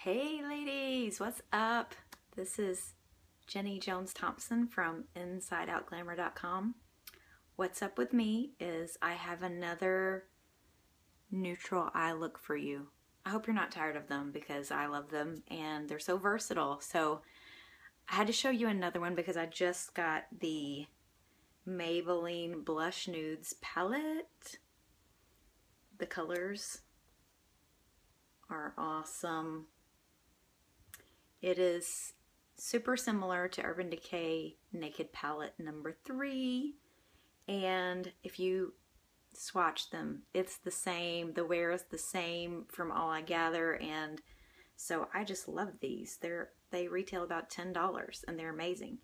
Hey ladies, what's up? This is Jenny Jones Thompson from InsideOutGlamour.com. What's up with me is I have another neutral eye look for you. I hope you're not tired of them because I love them and they're so versatile. So I had to show you another one because I just got the Maybelline Blushed Nudes Palette. The colors are awesome. It is super similar to Urban Decay Naked Palette number 3. And if you swatch them, it's the same. The wear is the same from all I gather. And so I just love these. They retail about $10 and they're amazing.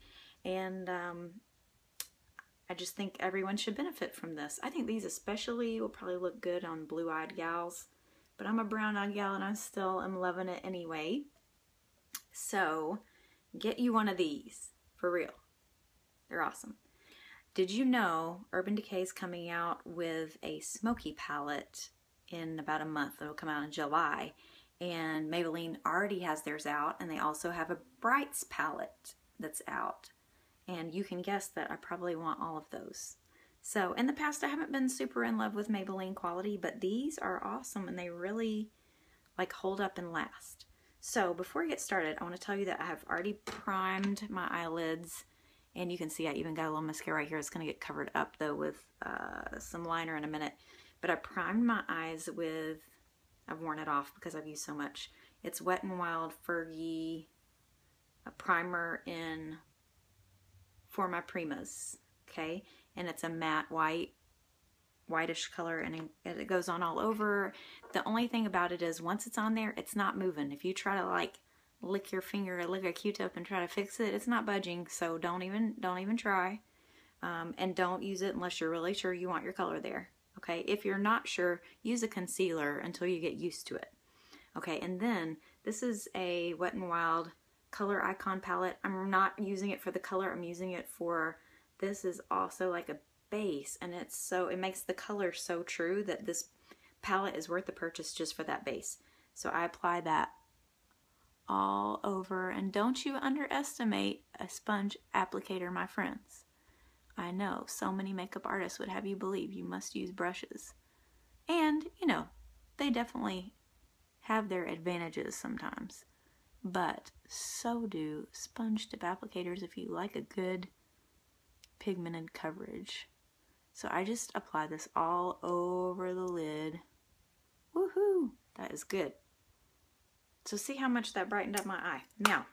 And I just think everyone should benefit from this. I think these especially will probably look good on blue-eyed gals. But I'm a brown-eyed gal and I still am loving it anyway. So get you one of these, for real. They're awesome. Did you know Urban Decay is coming out with a smoky palette in about a month? It'll come out in July. And Maybelline already has theirs out, and they also have a Brights palette that's out. And you can guess that I probably want all of those. So in the past I haven't been super in love with Maybelline quality, but these are awesome and they really like hold up and last. So before I get started, I want to tell you that I have already primed my eyelids, and you can see I even got a little mascara right here. It's going to get covered up though with some liner in a minute. But I primed my eyes with, I've worn it off because I've used so much. It's Wet n Wild Fergie a primer in For My Primas, okay? And it's a matte whitish color, and it goes on all over. The only thing about it is once it's on there, it's not moving. If you try to like lick your finger or lick a Q-tip and try to fix it, it's not budging. So don't even try, and don't use it unless you're really sure you want your color there. Okay, if you're not sure, use a concealer until you get used to it. Okay, and then this is a Wet n Wild Color Icon palette. I'm not using it for the color. I'm using it for, this is also like a base, and it makes the color so true that this palette is worth the purchase just for that base. So I apply that all over, and don't you underestimate a sponge applicator, my friends. I know so many makeup artists would have you believe you must use brushes, and you know they definitely have their advantages sometimes, but so do sponge tip applicators if you like a good pigmented coverage. So I just apply this all over the lid. Woohoo! That is good. So see how much that brightened up my eye. Now,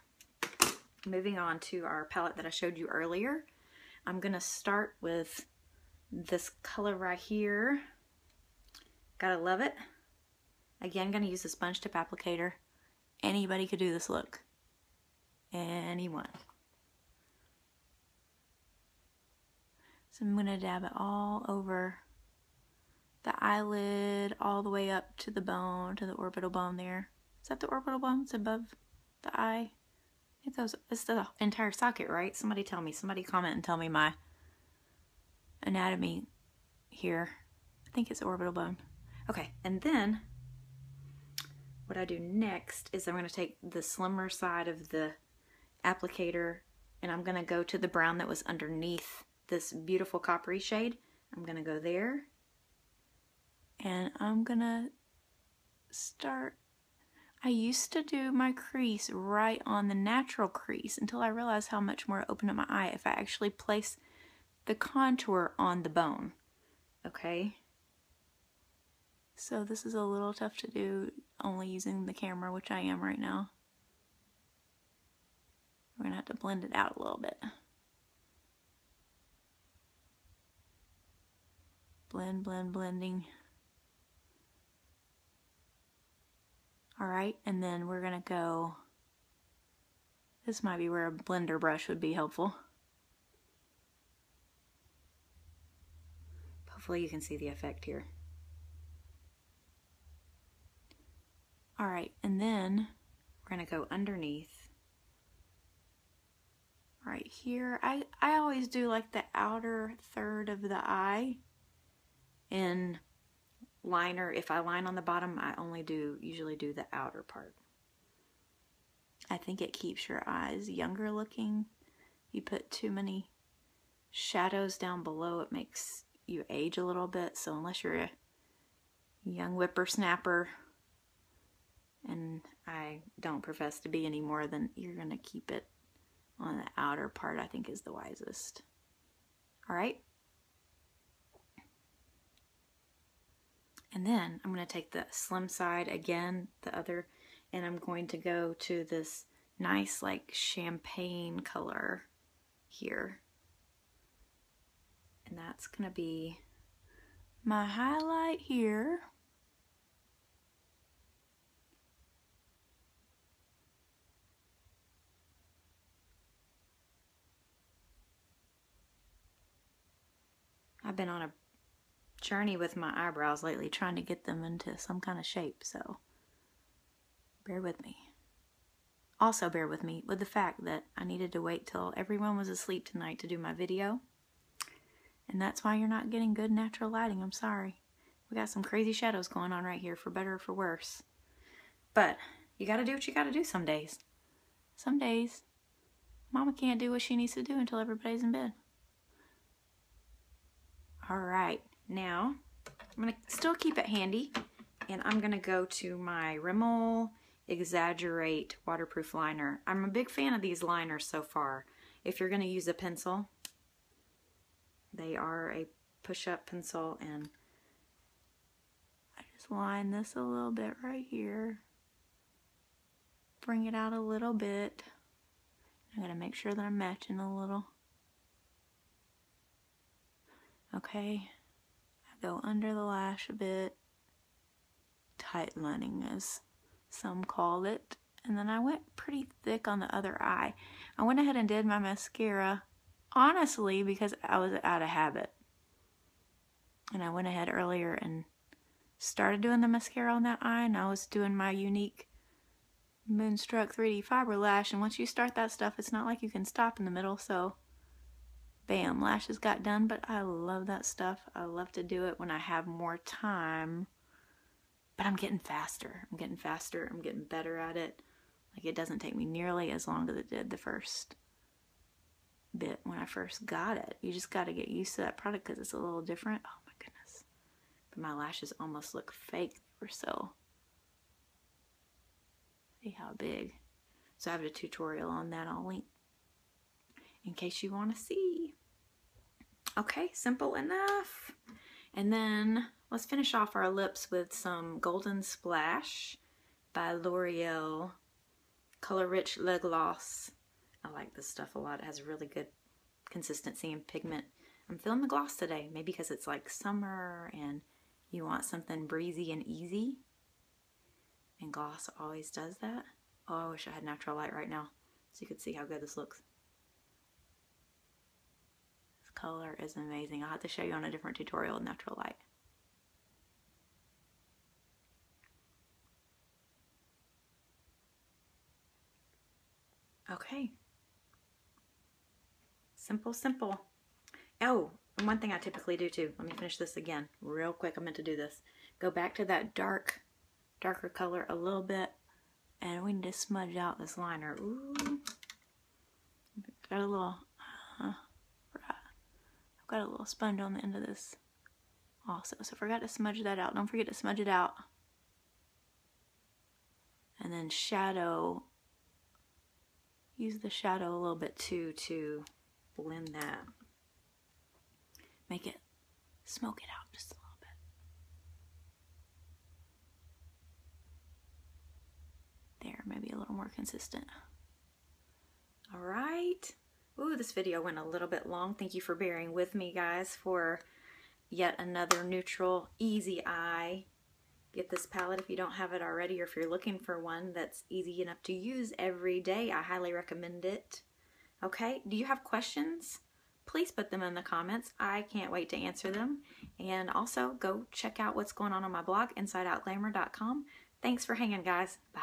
moving on to our palette that I showed you earlier. I'm gonna start with this color right here. Gotta love it. Again, gonna use a sponge tip applicator. Anybody could do this look. Anyone. So I'm going to dab it all over the eyelid, all the way up to the bone, to the orbital bone there. Is that the orbital bone? It's above the eye. It's the entire socket, right? Somebody tell me. Somebody comment and tell me my anatomy here. I think it's the orbital bone. Okay, and then what I do next is I'm going to take the slimmer side of the applicator, and I'm going to go to the brown that was underneath this beautiful coppery shade. I'm gonna go there, and I'm gonna start. I used to do my crease right on the natural crease until I realized how much more it opened up my eye if I actually place the contour on the bone. Okay, so this is a little tough to do only using the camera, which I am right now. We're gonna have to blend it out a little bit. Blending. Alright, and then we're gonna go, this might be where a blender brush would be helpful. Hopefully you can see the effect here. Alright, and then we're gonna go underneath. Right here, I always do like the outer third of the eye. In liner, if I line on the bottom, I only usually do the outer part. I think it keeps your eyes younger looking. You put too many shadows down below, it makes you age a little bit. So unless you're a young whippersnapper, and I don't profess to be any more, then you're gonna keep it on the outer part, I think is the wisest. All right. And then I'm gonna take the slim side again, the other, and I'm going to go to this nice like champagne color here. And that's gonna be my highlight here. I've been on a journey with my eyebrows lately, trying to get them into some kind of shape, so bear with me. Also bear with me with the fact that I needed to wait till everyone was asleep tonight to do my video. And that's why you're not getting good natural lighting. I'm sorry. We got some crazy shadows going on right here, for better or for worse. But you gotta do what you gotta do some days. Some days, Mama can't do what she needs to do until everybody's in bed. Alright, now I'm gonna still keep it handy, and I'm gonna go to my Rimmel Exaggerate waterproof liner. I'm a big fan of these liners so far. If you're gonna use a pencil, they are a push-up pencil, and I just line this a little bit right here. Bring it out a little bit. I gotta make sure that I'm matching a little. Okay, I go under the lash a bit. Tight lining, as some call it. And then I went pretty thick on the other eye. I went ahead and did my mascara, honestly, because I was out of habit. And I went ahead earlier and started doing the mascara on that eye, and I was doing my unique Moonstruck 3D fiber lash, and once you start that stuff, it's not like you can stop in the middle, so bam, lashes got done. But I love that stuff. I love to do it when I have more time. But I'm getting faster. I'm getting faster. I'm getting better at it. Like, it doesn't take me nearly as long as it did the first bit when I first got it. You just got to get used to that product because it's a little different. Oh my goodness. But my lashes almost look fake or so. See how big. So I have a tutorial on that. I'll link in case you want to see. Okay, simple enough. And then let's finish off our lips with some Golden Splash by L'Oreal Color Rich Lip Gloss. I like this stuff a lot. It has really good consistency and pigment. I'm feeling the gloss today, maybe because it's like summer and you want something breezy and easy. And gloss always does that. Oh, I wish I had natural light right now so you could see how good this looks. This color is amazing. I'll have to show you on a different tutorial with natural light. Okay. Simple, simple. Oh, and one thing I typically do too. Let me finish this again real quick. I meant to do this. Go back to that darker color a little bit, and we need to smudge out this liner. Ooh. Got a little, I've got a little sponge on the end of this also, so I forgot to smudge that out. Don't forget to smudge it out. And then shadow, use the shadow a little bit too to blend that. Make it, smoke it out just a little bit. There, maybe a little more consistent. All right. Ooh, this video went a little bit long. Thank you for bearing with me, guys, for yet another neutral, easy eye. Get this palette if you don't have it already, or if you're looking for one that's easy enough to use every day. I highly recommend it. Okay, do you have questions? Please put them in the comments. I can't wait to answer them. And also, go check out what's going on my blog, InsideOutGlamour.com. Thanks for hanging, guys. Bye.